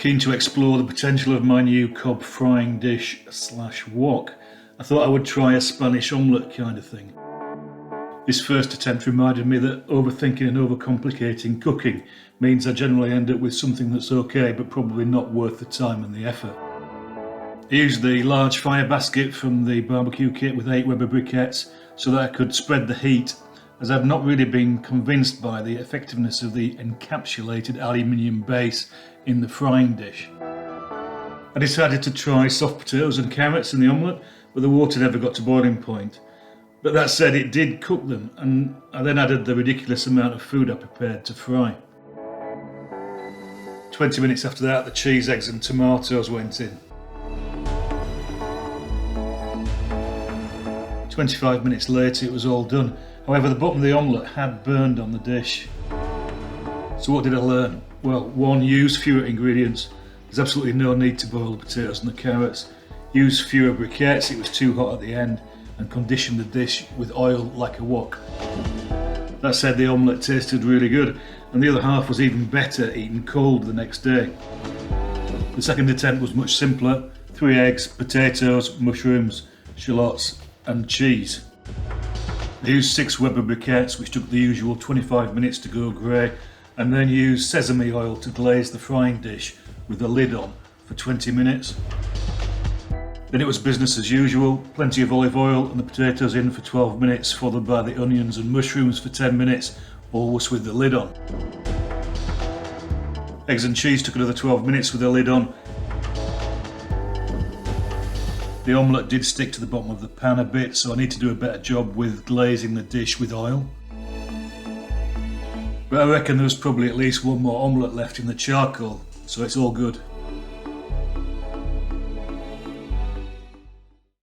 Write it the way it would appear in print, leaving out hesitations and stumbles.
Keen to explore the potential of my new Cobb frying dish / wok, I thought I would try a Spanish omelette kind of thing. This first attempt reminded me that overthinking and overcomplicating cooking means I generally end up with something that's okay but probably not worth the time and the effort. I used the large fire basket from the barbecue kit with 8 Weber briquettes so that I could spread the heat, as I've not really been convinced by the effectiveness of the encapsulated aluminium base in the frying dish. I decided to try soft potatoes and carrots in the omelette, but the water never got to boiling point. But that said, it did cook them, and I then added the ridiculous amount of food I prepared to fry. 20 minutes after that, the cheese, eggs and tomatoes went in. 25 minutes later, it was all done. However, the bottom of the omelette had burned on the dish. So what did I learn? Well, 1, use fewer ingredients. There's absolutely no need to boil the potatoes and the carrots. Use fewer briquettes, it was too hot at the end, and condition the dish with oil like a wok. That said, the omelette tasted really good, and the other half was even better eaten cold the next day. The second attempt was much simpler: 3 eggs, potatoes, mushrooms, shallots and cheese. I used 6 Weber briquettes, which took the usual 25 minutes to go grey, and then used sesame oil to glaze the frying dish with the lid on for 20 minutes. Then it was business as usual, plenty of olive oil and the potatoes in for 12 minutes, followed by the onions and mushrooms for 10 minutes, always with the lid on. Eggs and cheese took another 12 minutes with the lid on. The omelette did stick to the bottom of the pan a bit, so I need to do a better job with glazing the dish with oil. But I reckon there was probably at least one more omelette left in the charcoal, so it's all good.